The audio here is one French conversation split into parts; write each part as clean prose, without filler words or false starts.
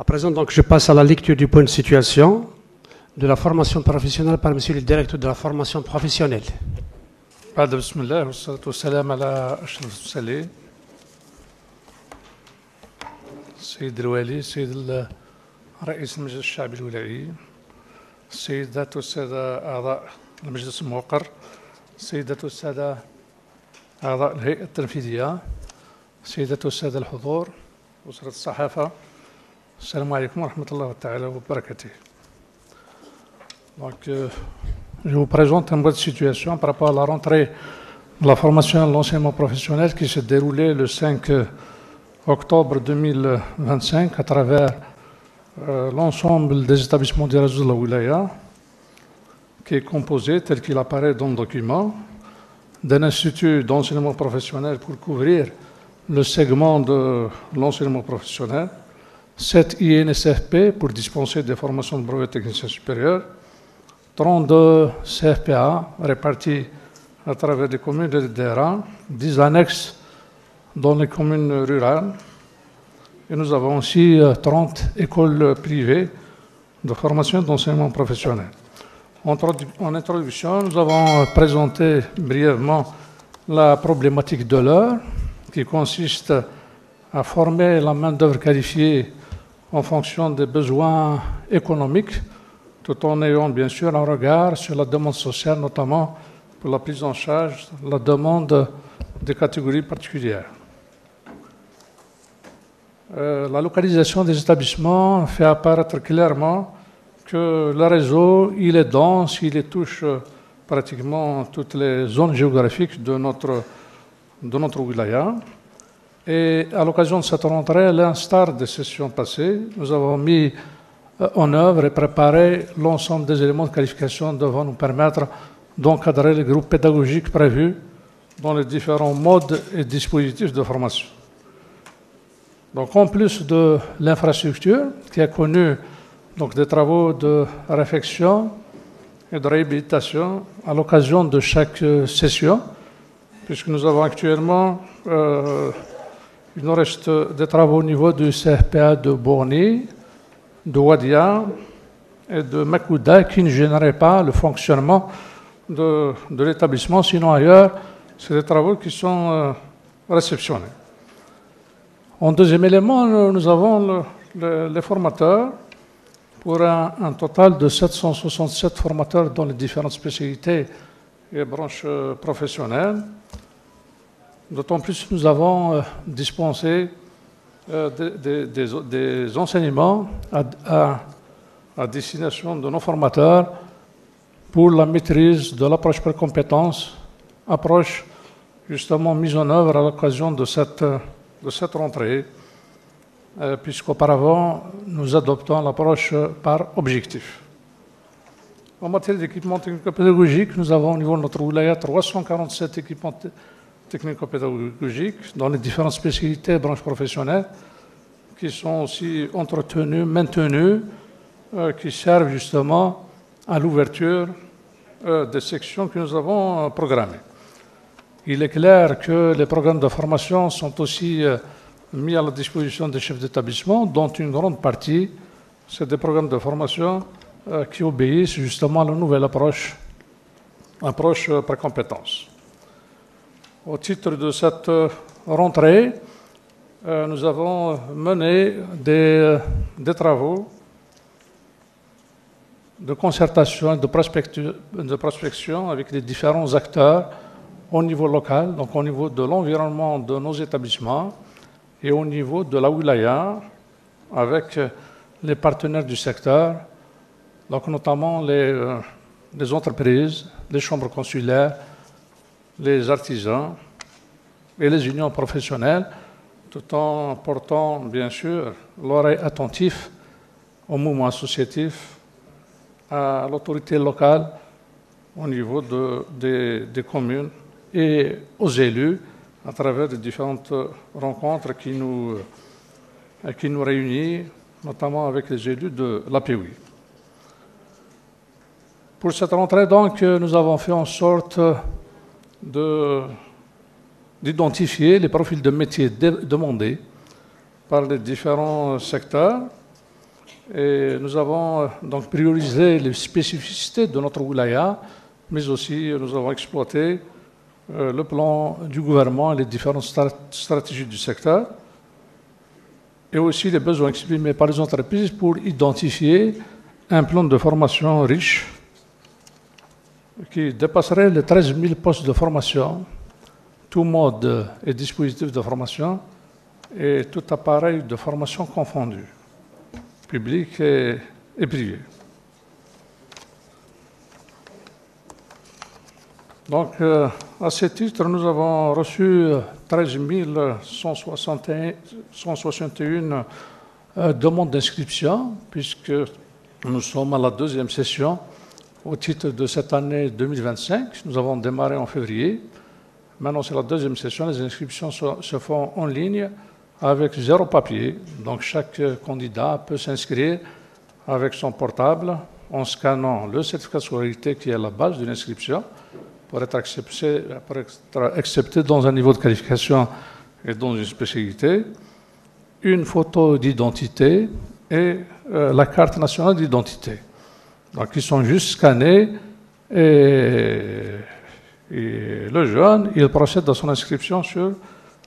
À présent, donc, je passe à la lecture du point de situation de la formation professionnelle par Monsieur le directeur de la formation professionnelle. بعد بسم الله والصلاة والسلام على أشرف المرسلين السيد الوالي السيد رئيس المجلس الشعبي الولايي السيدات والسادة أعضاء المجلس الموقر السيدات والسادة أعضاء الهيئة التنفيذية السيدات والسادة الحضور أسرة الصحافة السلام عليكم ورحمة الله تعالى وبركاته. Donc, je vous présente un point de situation par rapport à la rentrée de la formation de l'enseignement professionnel qui s'est déroulée le 5 octobre 2025 à travers l'ensemble des établissements du réseau de la Wilaya, qui est composé, tel qu'il apparaît dans le document, d'un institut d'enseignement professionnel pour couvrir le segment de l'enseignement professionnel, 7 INSFP pour dispenser des formations de brevet technicien supérieur, 32 CFPA répartis à travers les communes de DERA, 10 annexes dans les communes rurales, et nous avons aussi 30 écoles privées de formation d'enseignement professionnel. En introduction, nous avons présenté brièvement la problématique de l'heure, qui consiste à former la main-d'œuvre qualifiée en fonction des besoins économiques, tout en ayant bien sûr un regard sur la demande sociale, notamment pour la prise en charge de la demande des catégories particulières. La localisation des établissements fait apparaître clairement que le réseau, il est dense, il touche pratiquement toutes les zones géographiques de notre wilaya. Et à l'occasion de cette rentrée, à l'instar des sessions passées, nous avons mis en œuvre et préparé l'ensemble des éléments de qualification devant nous permettre d'encadrer les groupes pédagogiques prévus dans les différents modes et dispositifs de formation. Donc, en plus de l'infrastructure qui a connu donc, des travaux de réfection et de réhabilitation à l'occasion de chaque session, puisque nous avons actuellement, il nous reste des travaux au niveau du CFPA de Bourny, de Wadia et de Makouda qui ne gêneraient pas le fonctionnement de l'établissement, sinon ailleurs, c'est des travaux qui sont réceptionnés. En deuxième élément, nous avons les formateurs pour un total de 767 formateurs dans les différentes spécialités et branches professionnelles. D'autant plus que nous avons dispensé des enseignements à destination de nos formateurs pour la maîtrise de l'approche par compétences, approche justement mise en œuvre à l'occasion de cette rentrée, puisqu'auparavant, nous adoptons l'approche par objectif. En matière d'équipement technico-pédagogique, nous avons au niveau de notre wilaya 347 équipements technico-pédagogiques dans les différentes spécialités et branches professionnelles qui sont aussi entretenus, maintenus, qui servent justement à l'ouverture des sections que nous avons programmées. Il est clair que les programmes de formation sont aussi mis à la disposition des chefs d'établissement, dont une grande partie, c'est des programmes de formation qui obéissent justement à la nouvelle approche par compétence. Au titre de cette rentrée, nous avons mené des travaux de concertation et de prospection avec les différents acteurs au niveau local, donc au niveau de l'environnement de nos établissements et au niveau de la wilaya, avec les partenaires du secteur, donc notamment les entreprises, les chambres consulaires, les artisans et les unions professionnelles, tout en portant, bien sûr, l'oreille attentive au mouvement associatif, à l'autorité locale au niveau des communes et aux élus à travers les différentes rencontres qui nous réunissent, notamment avec les élus de l'APOI. Pour cette rentrée, donc, nous avons fait en sorte d'identifier les profils de métiers demandés par les différents secteurs Et nous avons donc priorisé les spécificités de notre wilaya, mais aussi nous avons exploité le plan du gouvernement et les différentes stratégies du secteur, et aussi les besoins exprimés par les entreprises pour identifier un plan de formation riche qui dépasserait les 13 000 postes de formation, tout mode et dispositif de formation et tout appareil de formation confondu, public et privé. Donc, à ce titre, nous avons reçu 13 161 demandes d'inscription, puisque nous sommes à la deuxième session au titre de cette année 2025. Nous avons démarré en février. Maintenant, c'est la deuxième session. Les inscriptions se font en ligne avec 0 papier. Donc, chaque candidat peut s'inscrire avec son portable en scannant le certificat de scolarité qui est la base d'une inscription pour être accepté dans un niveau de qualification et dans une spécialité, une photo d'identité et la carte nationale d'identité. Donc, ils sont juste scannés et le jeune, il procède à son inscription sur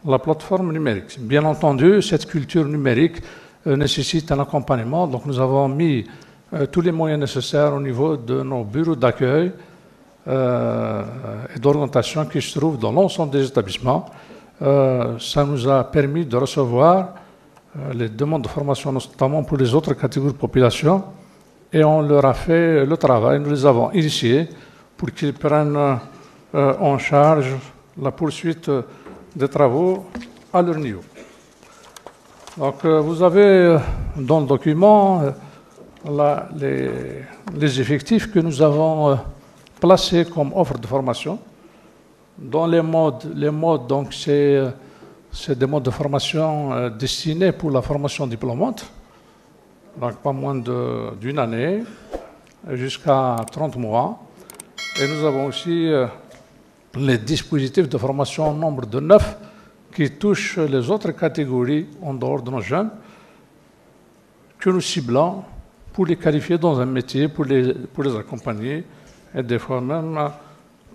la plateforme numérique. Bien entendu, cette culture numérique nécessite un accompagnement. Donc, nous avons mis tous les moyens nécessaires au niveau de nos bureaux d'accueil et d'orientation qui se trouvent dans l'ensemble des établissements. Ça nous a permis de recevoir les demandes de formation, notamment pour les autres catégories de population, et on leur a fait le travail. Nous les avons initiés pour qu'ils prennent en charge la poursuite des travaux à leur niveau. Donc, vous avez dans le document les effectifs que nous avons placés comme offre de formation. Dans les modes donc, c'est des modes de formation destinés pour la formation diplômante, donc pas moins d'une année, jusqu'à 30 mois. Et nous avons aussi les dispositifs de formation en nombre de 9 qui touchent les autres catégories en dehors de nos jeunes, que nous ciblons pour les qualifier dans un métier, pour les accompagner, et des fois même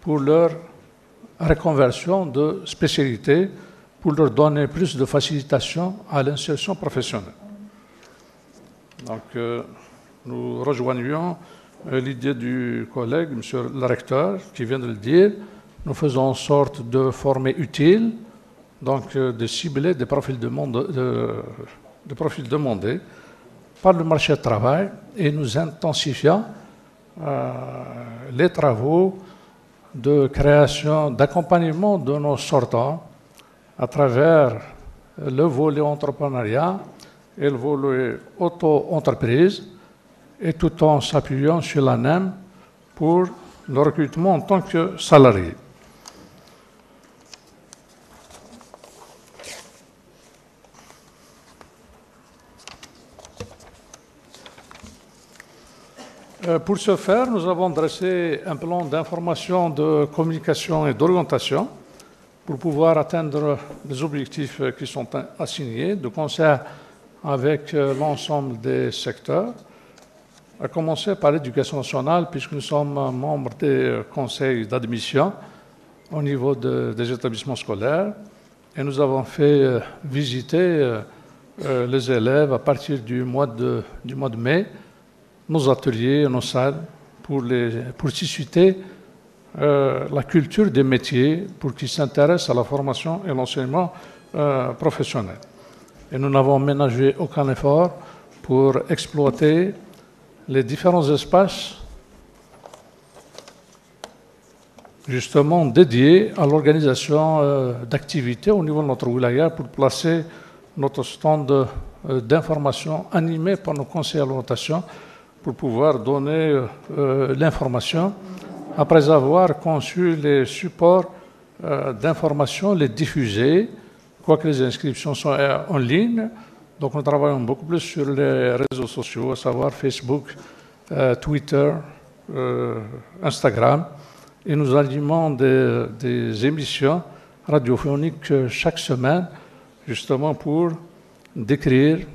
pour leur reconversion de spécialité, pour leur donner plus de facilitation à l'insertion professionnelle. Donc, nous rejoignons l'idée du collègue, monsieur le recteur, qui vient de le dire. Nous faisons en sorte de former utile, donc de cibler des profils demandés par le marché du travail, et nous intensifions les travaux de création, d'accompagnement de nos sortants à travers le volet entrepreneuriat et le volet auto-entreprise, et tout en s'appuyant sur l'ANEM pour le recrutement en tant que salarié. Pour ce faire, nous avons dressé un plan d'information, de communication et d'orientation pour pouvoir atteindre les objectifs qui sont assignés, de concert avec l'ensemble des secteurs, à commencer par l'éducation nationale, puisque nous sommes membres des conseils d'admission au niveau des établissements scolaires, et nous avons fait visiter les élèves à partir du mois de mai, nos ateliers, nos salles, pour susciter la culture des métiers, pour qu'ils s'intéressent à la formation et l'enseignement professionnel. Et nous n'avons ménagé aucun effort pour exploiter les différents espaces justement dédiés à l'organisation d'activités au niveau de notre wilaya pour placer notre stand d'information animé par nos conseillers d'orientation pour pouvoir donner l'information après avoir conçu les supports d'information, les diffuser, quoique les inscriptions sont en ligne. Donc nous travaillons beaucoup plus sur les réseaux sociaux, à savoir Facebook, Twitter, Instagram, et nous animons des émissions radiophoniques chaque semaine, justement pour décrire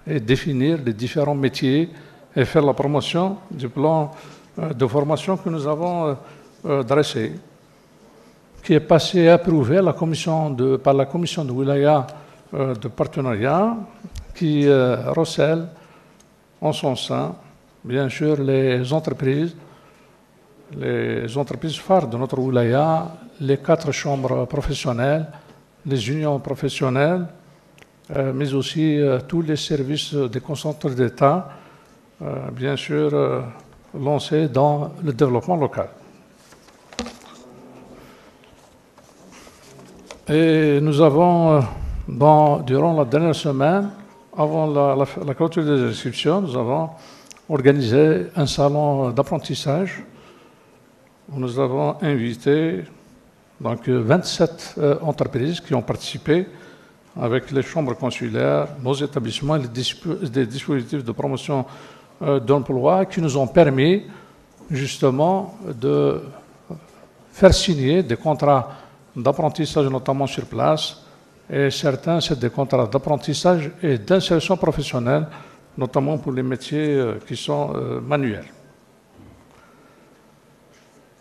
et définir les différents métiers et faire la promotion du plan de formation que nous avons dressé, qui est passé et approuvé à par la commission de Wilaya de partenariat, qui recèle en son sein, bien sûr, les entreprises phares de notre Wilaya, les 4 chambres professionnelles, les unions professionnelles, mais aussi tous les services des concentrés d'État, bien sûr, lancés dans le développement local. Et nous avons, durant la dernière semaine, avant la clôture des inscriptions, nous avons organisé un salon d'apprentissage où nous avons invité donc 27 entreprises qui ont participé avec les chambres consulaires, nos établissements et des dispositifs de promotion d'emploi qui nous ont permis justement de faire signer des contrats d'apprentissage, notamment sur place, et certains, c'est des contrats d'apprentissage et d'insertion professionnelle, notamment pour les métiers qui sont manuels.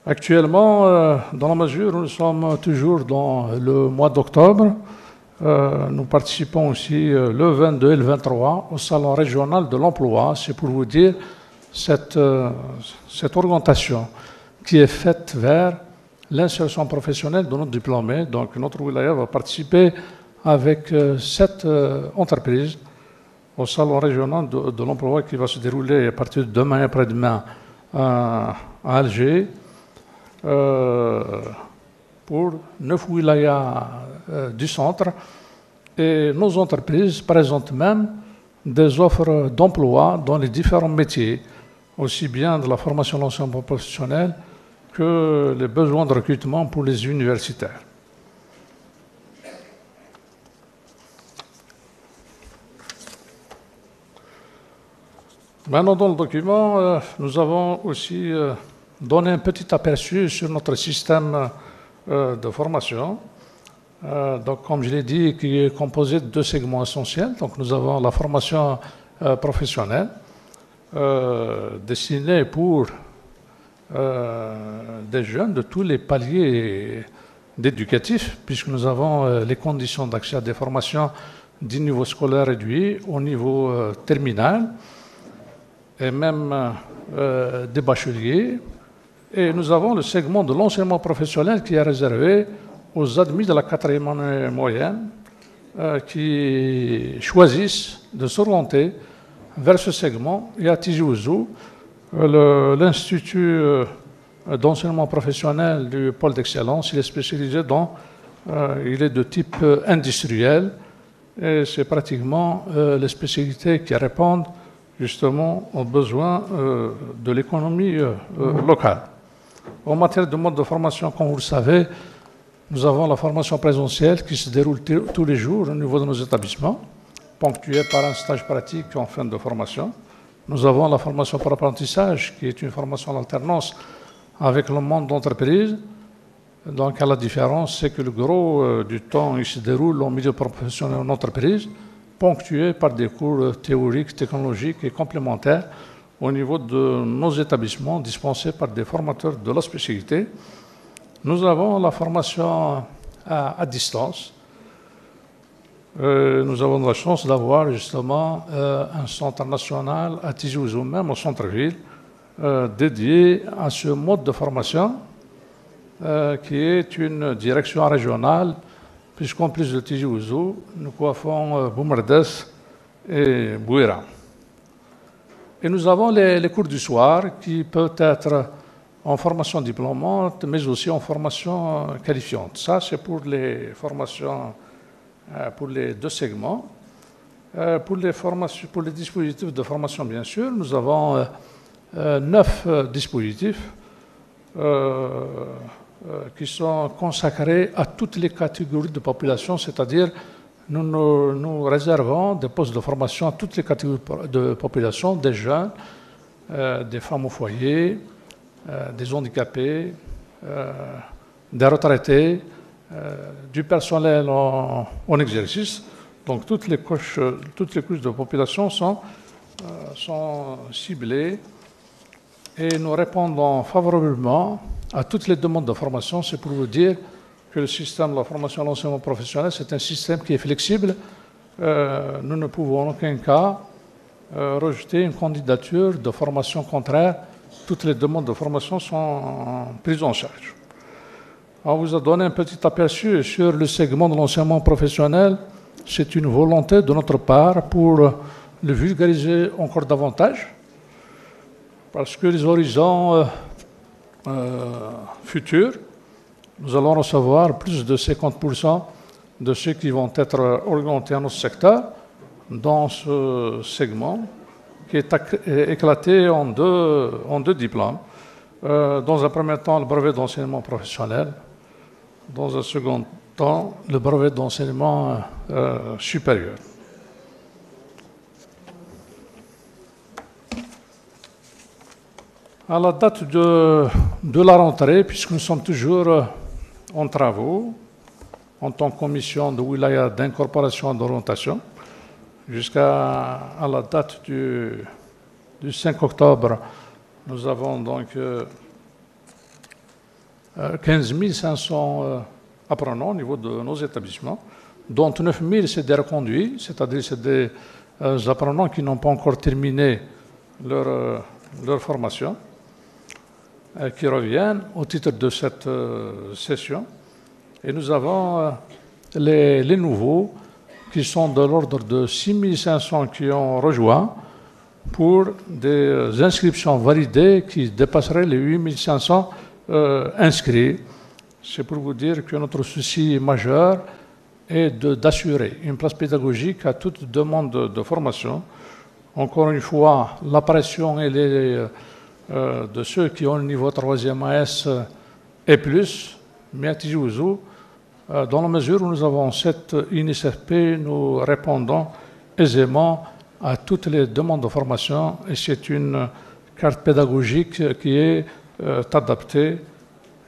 Actuellement, dans la mesure où nous sommes toujours dans le mois d'octobre, nous participons aussi le 22 et le 23 au Salon régional de l'emploi. C'est pour vous dire cette orientation qui est faite vers l'insertion professionnelle de nos diplômés. Donc notre wilaya va participer avec 7 entreprises au Salon régional de l'emploi qui va se dérouler à partir de demain et après-demain à Alger. Pour 9 wilayas du centre, et nos entreprises présentent même des offres d'emploi dans les différents métiers, aussi bien de la formation de l'enseignement professionnel que les besoins de recrutement pour les universitaires. Maintenant, dans le document, nous avons aussi donné un petit aperçu sur notre système de formation. Donc, comme je l'ai dit, qui est composé de 2 segments essentiels. Donc, nous avons la formation professionnelle destinée pour des jeunes de tous les paliers d'éducatifs, puisque nous avons les conditions d'accès à des formations du niveau scolaire réduit au niveau terminal, et même des bacheliers. Et nous avons le segment de l'enseignement professionnel qui est réservé aux admis de la 4e année moyenne qui choisissent de s'orienter vers ce segment. Et à Tizi Ouzou, l'Institut d'enseignement professionnel du pôle d'excellence, il est spécialisé il est de type industriel, et c'est pratiquement les spécialités qui répondent justement aux besoins de l'économie locale. En matière de mode de formation, comme vous le savez, nous avons la formation présentielle qui se déroule tous les jours au niveau de nos établissements, ponctuée par un stage pratique en fin de formation. Nous avons la formation par apprentissage, qui est une formation en alternance avec le monde d'entreprise. Donc, à la différence, c'est que le gros du temps, il se déroule en milieu professionnel en entreprise, ponctué par des cours théoriques, technologiques et complémentaires au niveau de nos établissements dispensés par des formateurs de la spécialité. Nous avons la formation à distance. Nous avons la chance d'avoir justement un centre national à Tizi Ouzou, même au centre-ville, dédié à ce mode de formation qui est une direction régionale, puisqu'en plus de Tizi Ouzou, nous coiffons Boumerdès et Bouira. Et nous avons les cours du soir qui peuvent être en formation diplômante, mais aussi en formation qualifiante. Ça, c'est pour les formations, pour les 2 segments. Pour les dispositifs de formation, bien sûr, nous avons 9 dispositifs qui sont consacrés à toutes les catégories de population, c'est-à-dire nous réservons des postes de formation à toutes les catégories de population, des jeunes, des femmes au foyer, des handicapés, des retraités, du personnel en exercice. Donc toutes les couches de population sont ciblées et nous répondons favorablement à toutes les demandes de formation. C'est pour vous dire que le système de la formation à l'enseignement professionnel, c'est un système qui est flexible. Nous ne pouvons en aucun cas rejeter une candidature de formation contraire. Toutes les demandes de formation sont prises en charge. On vous a donné un petit aperçu sur le segment de l'enseignement professionnel. C'est une volonté de notre part pour le vulgariser encore davantage, parce que les horizons futurs, nous allons recevoir plus de 50% de ceux qui vont être orientés à notre secteur dans ce segment qui est éclaté en deux diplômes. Dans un premier temps, le brevet d'enseignement professionnel. Dans un second temps, le brevet d'enseignement supérieur. À la date de la rentrée, puisque nous sommes toujours en travaux, en tant que commission de wilaya d'incorporation et d'orientation, jusqu'à la date du 5 octobre, nous avons donc 15 500 apprenants au niveau de nos établissements, dont 9 000 c'est des reconduits, c'est-à-dire c'est des apprenants qui n'ont pas encore terminé leur formation, qui reviennent au titre de cette session. Et nous avons les nouveaux qui sont de l'ordre de 6 500 qui ont rejoint pour des inscriptions validées qui dépasseraient les 8 500 inscrits. C'est pour vous dire que notre souci majeur est d'assurer une place pédagogique à toute demande de formation. Encore une fois, la pression de ceux qui ont le niveau 3e AS et plus, mais à Tizi Ouzou, dans la mesure où nous avons cette INSFP, nous répondons aisément à toutes les demandes de formation et c'est une carte pédagogique qui est adaptée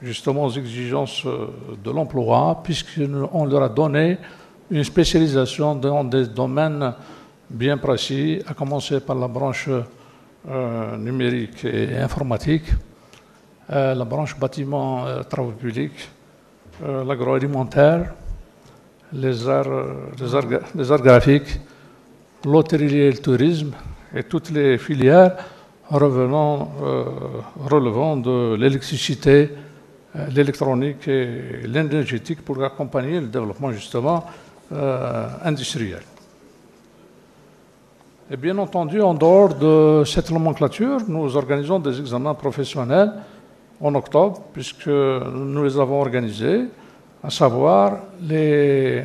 justement aux exigences de l'emploi, puisqu'on leur a donné une spécialisation dans des domaines bien précis, à commencer par la branche numérique et informatique, la branche bâtiment travaux publics, l'agroalimentaire, les arts graphiques, l'hôtellerie et le tourisme, et toutes les filières relevant de l'électricité, l'électronique et l'énergétique pour accompagner le développement justement industriel. Et bien entendu, en dehors de cette nomenclature, nous organisons des examens professionnels en octobre, puisque nous les avons organisés, à savoir les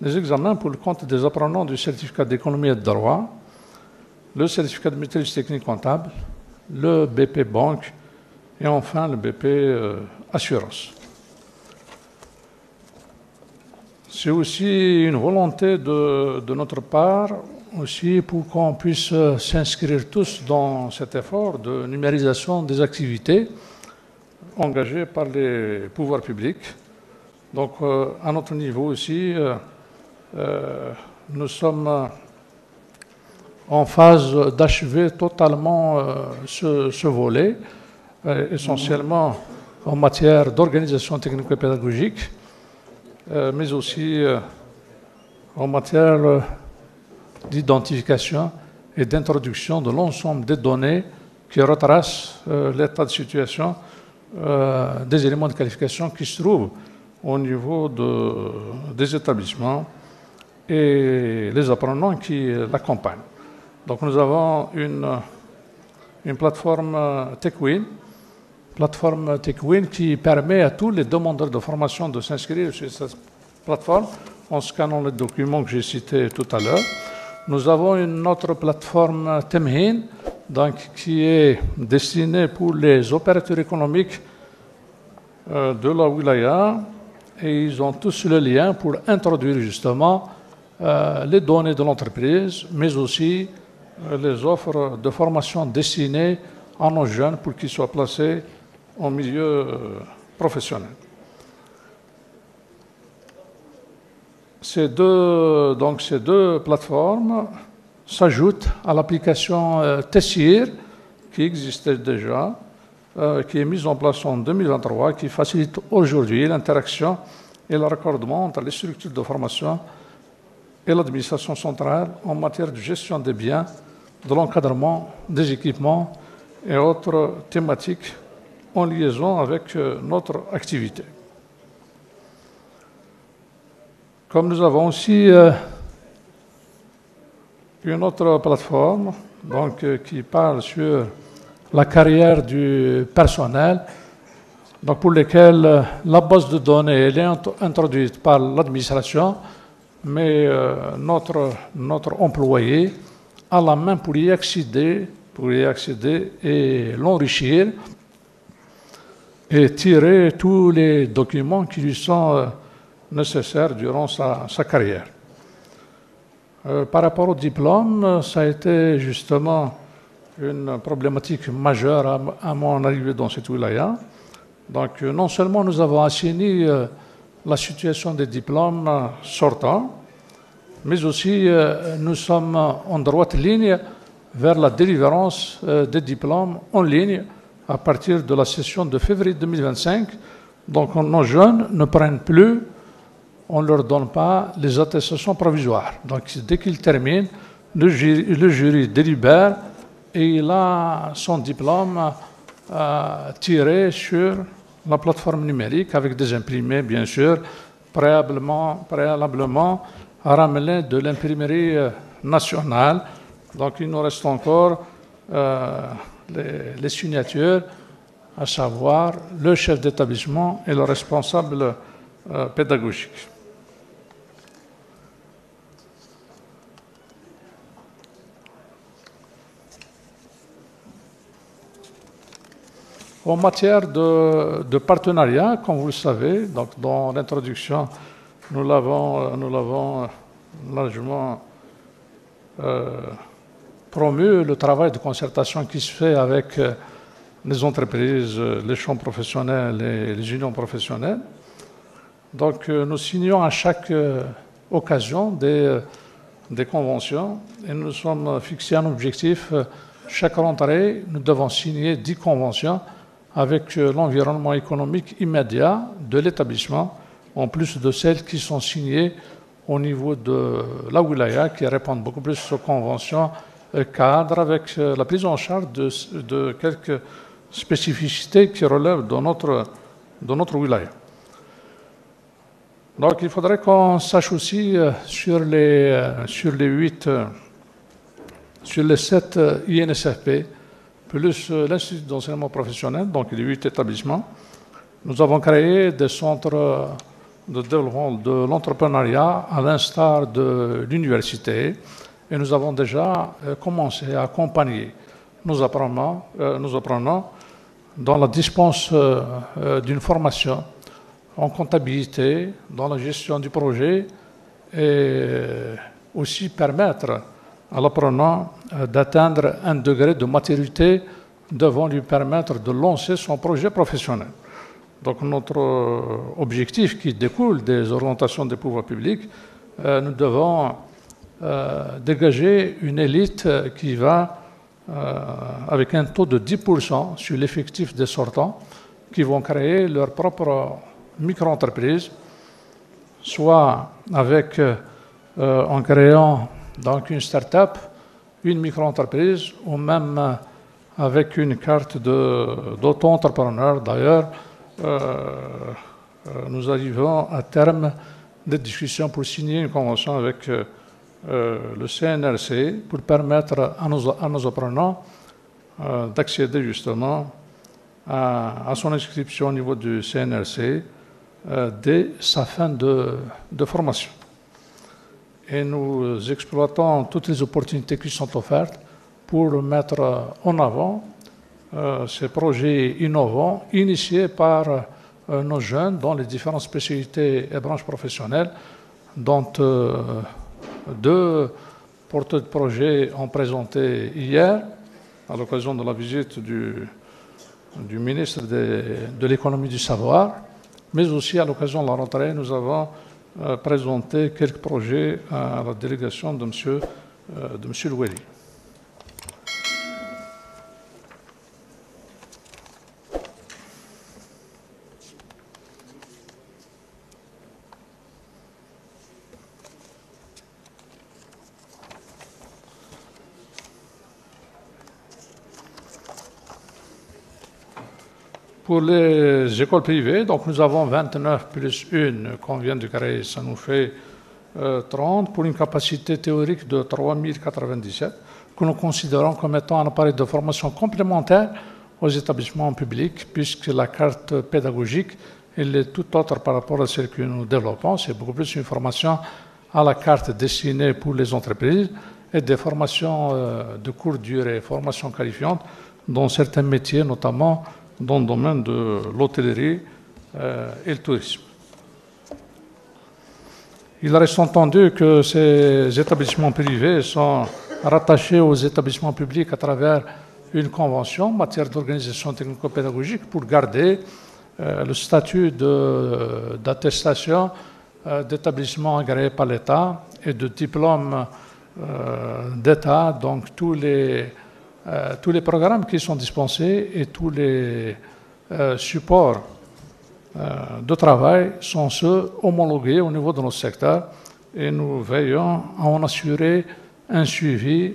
examens pour le compte des apprenants du certificat d'économie et de droit, le certificat de maîtrise technique comptable, le BP banque et enfin le BP assurance. C'est aussi une volonté de notre part, aussi pour qu'on puisse s'inscrire tous dans cet effort de numérisation des activités engagées par les pouvoirs publics. Donc, à notre niveau aussi, nous sommes en phase d'achever totalement ce volet, essentiellement en matière d'organisation technique et pédagogique, mais aussi en matière d'identification et d'introduction de l'ensemble des données qui retracent l'état de situation des éléments de qualification qui se trouvent au niveau des établissements et les apprenants qui l'accompagnent. Donc nous avons une plateforme TechWin, qui permet à tous les demandeurs de formation de s'inscrire sur cette plateforme en scannant les documents que j'ai cités tout à l'heure. Nous avons une autre plateforme Temhin, donc, qui est destinée pour les opérateurs économiques de la wilaya, et ils ont tous le lien pour introduire justement les données de l'entreprise, mais aussi les offres de formation destinées à nos jeunes pour qu'ils soient placés en milieu professionnel. ces deux plateformes s'ajoutent à l'application Tessir, qui existait déjà, qui est mise en place en 2023, qui facilite aujourd'hui l'interaction et le raccordement entre les structures de formation et l'administration centrale en matière de gestion des biens, de l'encadrement des équipements et autres thématiques en liaison avec notre activité. Comme nous avons aussi une autre plateforme qui parle sur la carrière du personnel, pour lesquelles la base de données elle est introduite par l'administration, mais notre employé a la main pour y accéder et l'enrichir et tirer tous les documents qui lui sont nécessaires durant sa carrière. Par rapport au diplôme, ça a été justement une problématique majeure à mon arrivée dans cette wilaya. Donc, non seulement nous avons assaini la situation des diplômes sortants, mais aussi nous sommes en droite ligne vers la délivrance des diplômes en ligne à partir de la session de février 2025. Donc, nos jeunes ne prennent plus, on ne leur donne pas les attestations provisoires. Donc, dès qu'ils terminent, le jury délibère et il a son diplôme tiré sur la plateforme numérique avec des imprimés, bien sûr, préalablement ramenés de l'imprimerie nationale. Donc, il nous reste encore les signatures, à savoir le chef d'établissement et le responsable pédagogique. En matière de partenariat, comme vous le savez, donc dans l'introduction, nous l'avons largement promu, le travail de concertation qui se fait avec les entreprises, les chambres professionnelles et les unions professionnelles. Donc, nous signons à chaque occasion des conventions et nous sommes fixés un objectif. Chaque rentrée, nous devons signer 10 conventions avec l'environnement économique immédiat de l'établissement, en plus de celles qui sont signées au niveau de la wilaya, qui répondent beaucoup plus aux conventions cadres, avec la prise en charge de quelques spécificités qui relèvent de notre wilaya. Donc, il faudrait qu'on sache aussi sur les 7 INSFP, plus l'Institut d'enseignement professionnel, donc les 8 établissements. Nous avons créé des centres de développement de l'entrepreneuriat à l'instar de l'université et nous avons déjà commencé à accompagner nos apprenants dans la dispense d'une formation en comptabilité, dans la gestion du projet et aussi permettre à l'apprenant d'atteindre un degré de maturité devant lui permettre de lancer son projet professionnel. Donc notre objectif qui découle des orientations des pouvoirs publics, nous devons dégager une élite qui va avec un taux de 10% sur l'effectif des sortants qui vont créer leur propre micro-entreprise, soit en créant donc une start-up, une micro-entreprise, ou même avec une carte d'auto-entrepreneur. D'ailleurs, nous arrivons à terme des discussions pour signer une convention avec le CNRC pour permettre à nos apprenants d'accéder justement à son inscription au niveau du CNRC dès sa fin de formation. Et nous exploitons toutes les opportunités qui sont offertes pour mettre en avant ces projets innovants initiés par nos jeunes dans les différentes spécialités et branches professionnelles, dont 2 porteurs de projets ont présenté hier, à l'occasion de la visite du ministre de l'économie du savoir, mais aussi à l'occasion de la rentrée, nous avons présenter quelques projets à la délégation de M. Loueli. Pour les écoles privées, donc nous avons 29 plus 1 qu'on vient de créer, ça nous fait 30 pour une capacité théorique de 3097 que nous considérons comme étant un appareil de formation complémentaire aux établissements publics puisque la carte pédagogique elle est tout autre par rapport à celle que nous développons. C'est beaucoup plus une formation à la carte destinée pour les entreprises et des formations de courte durée, formations qualifiantes dans certains métiers, notamment dans le domaine de l'hôtellerie et le tourisme. Il reste entendu que ces établissements privés sont rattachés aux établissements publics à travers une convention en matière d'organisation technico-pédagogique pour garder le statut d'attestation d'établissement agréé par l'État et de diplôme d'État, donc tous les programmes qui sont dispensés et tous les supports de travail sont ceux homologués au niveau de notre secteur et nous veillons à en assurer un suivi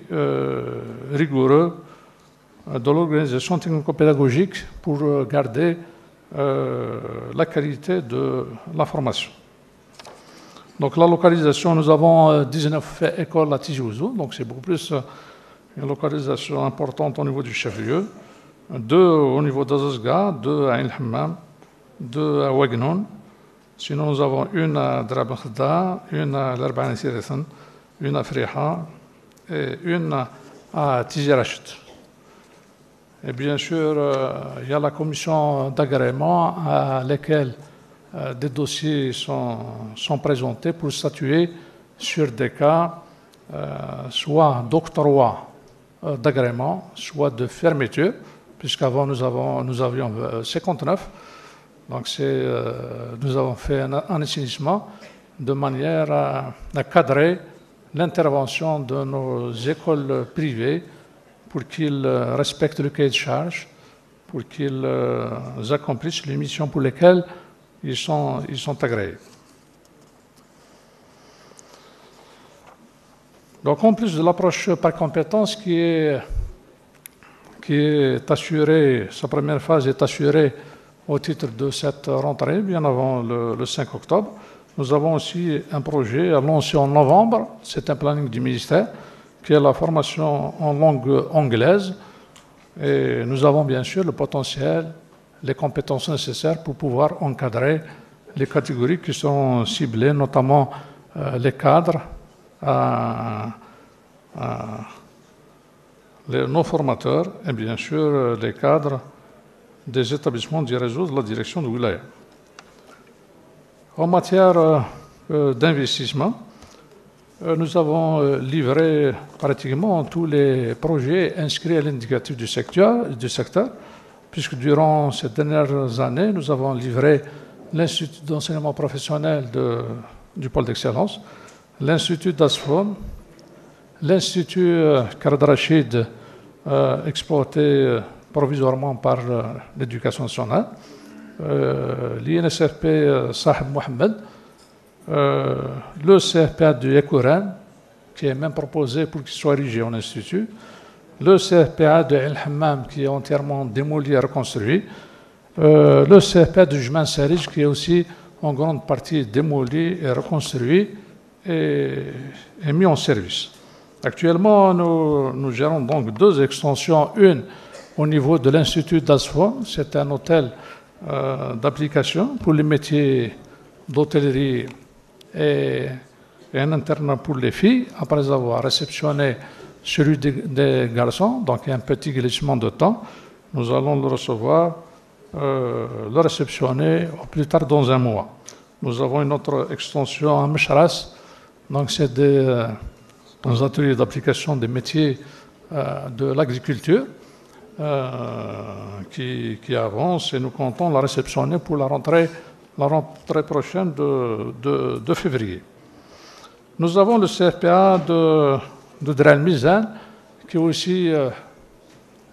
rigoureux de l'organisation technico-pédagogique pour garder la qualité de la formation. Donc la localisation, nous avons 19 écoles à Tizi Ouzou, donc c'est beaucoup plus une localisation importante au niveau du chef-lieu, 2 au niveau d'Azazga, 2 à Ain el-Hammam, 2 à Ouagnoun. Sinon, nous avons une à Drab Khda, une à l'Arba'in Sirethan, une à Friha et une à Tizi Rachid. Et bien sûr, il y a la commission d'agrément à laquelle des dossiers sont présentés pour statuer sur des cas soit d'octroi d'agrément, soit de fermeture, puisqu'avant nous avions 59. Donc nous avons fait un assainissement de manière à cadrer l'intervention de nos écoles privées pour qu'ils respectent le cahier de charge, pour qu'ils accomplissent les missions pour lesquelles ils sont agréés. Donc, en plus de l'approche par compétence qui est assurée, sa première phase est assurée au titre de cette rentrée, bien avant le 5 octobre, nous avons aussi un projet à lancer en novembre, c'est un planning du ministère, qui est la formation en langue anglaise. Et nous avons bien sûr le potentiel, les compétences nécessaires pour pouvoir encadrer les catégories qui sont ciblées, notamment les cadres, nos formateurs et bien sûr les cadres des établissements du réseau de la direction de Wilaya. En matière d'investissement, nous avons livré pratiquement tous les projets inscrits à l'indicatif du secteur, puisque durant ces dernières années, nous avons livré l'Institut d'enseignement professionnel du pôle d'excellence, l'Institut d'Asfon, l'Institut Khaled Rachid, exploité provisoirement par l'éducation nationale, l'INSRP Sahib Mohamed, le CFPA de Yekouren, qui est même proposé pour qu'il soit érigé en institut, le CFPA de El Hammam, qui est entièrement démoli et reconstruit, le CFPA de Jman Sarij, qui est aussi en grande partie démoli et reconstruit et mis en service. Actuellement, nous gérons donc 2 extensions, une au niveau de l'Institut d'Asfon, c'est un hôtel d'application pour les métiers d'hôtellerie et un internat pour les filles, après avoir réceptionné celui des garçons, donc il y a un petit glissement de temps, nous allons le recevoir, le réceptionner au plus tard dans 1 mois. Nous avons une autre extension à Meshras, donc c'est des ateliers d'application des métiers de l'agriculture qui avancent et nous comptons la réceptionner pour la rentrée la rentrée prochaine de février. Nous avons le CFPA de Dren Mizan qui aussi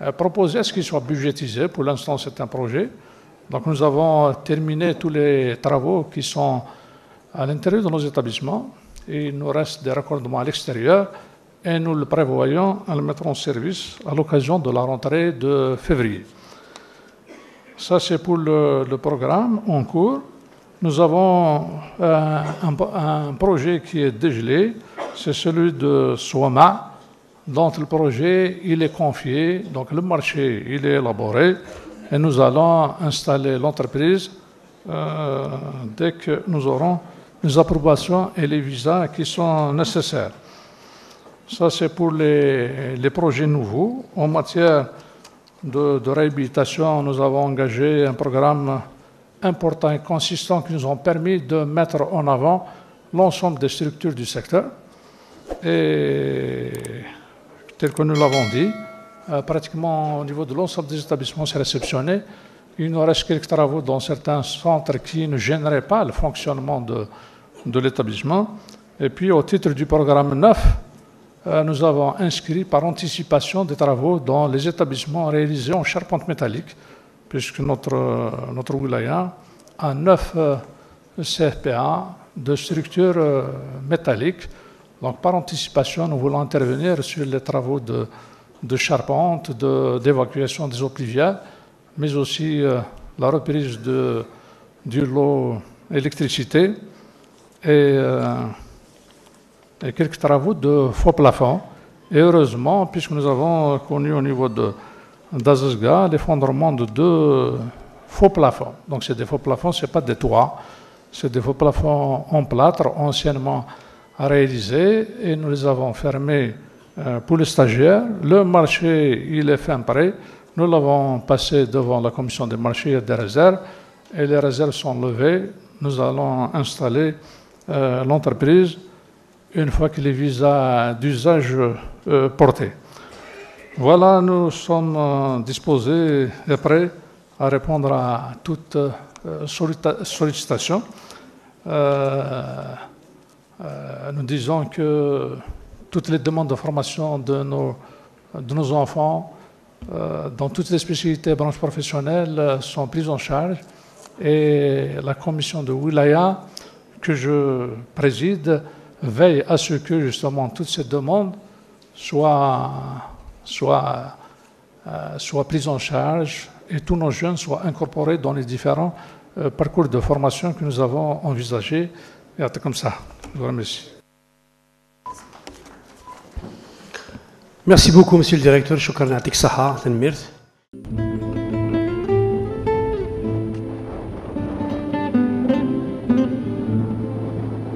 a proposé à ce qu'il soit budgétisé. Pour l'instant, c'est un projet. Donc nous avons terminé tous les travaux qui sont à l'intérieur de nos établissements. Et il nous reste des raccordements à l'extérieur et nous le prévoyons à le mettre en service à l'occasion de la rentrée de février. Ça, c'est pour le programme en cours. Nous avons un projet qui est dégelé, c'est celui de Swama, dont le projet il est confié, donc le marché il est élaboré et nous allons installer l'entreprise dès que nous aurons les approbations et les visas qui sont nécessaires. Ça, c'est pour les projets nouveaux. En matière de réhabilitation, nous avons engagé un programme important et consistant qui nous ont permis de mettre en avant l'ensemble des structures du secteur. Et tel que nous l'avons dit, pratiquement au niveau de l'ensemble des établissements, c'est réceptionné. Il nous reste quelques travaux dans certains centres qui ne gêneraient pas le fonctionnement de l'établissement. Et puis, au titre du programme 9, nous avons inscrit par anticipation des travaux dans les établissements réalisés en charpente métallique, puisque notre wilaya a 9 CFPA de structures métalliques. Donc, par anticipation, nous voulons intervenir sur les travaux de charpente, d'évacuation des eaux pluviales, mais aussi la reprise du lot électricité et quelques travaux de faux plafonds. Et heureusement, puisque nous avons connu au niveau d'Azazga l'effondrement de 2 faux plafonds. Donc c'est des faux plafonds, ce n'est pas des toits, c'est des faux plafonds en plâtre anciennement réalisés et nous les avons fermés pour les stagiaires. Le marché, il est fin prêt. Nous l'avons passé devant la commission des marchés et des réserves et les réserves sont levées. Nous allons installer l'entreprise une fois que les visas d'usage portés. Voilà, nous sommes disposés et prêts à répondre à toute sollicitation. Nous disons que toutes les demandes de formation de nos enfants dans toutes les spécialités branches professionnelles sont prises en charge et la commission de Wilaya que je préside veille à ce que justement toutes ces demandes soient prises en charge et tous nos jeunes soient incorporés dans les différents parcours de formation que nous avons envisagés. Et comme ça, je vous remercie. Merci beaucoup, Monsieur le Directeur. Shukran atik saha, Tanmir.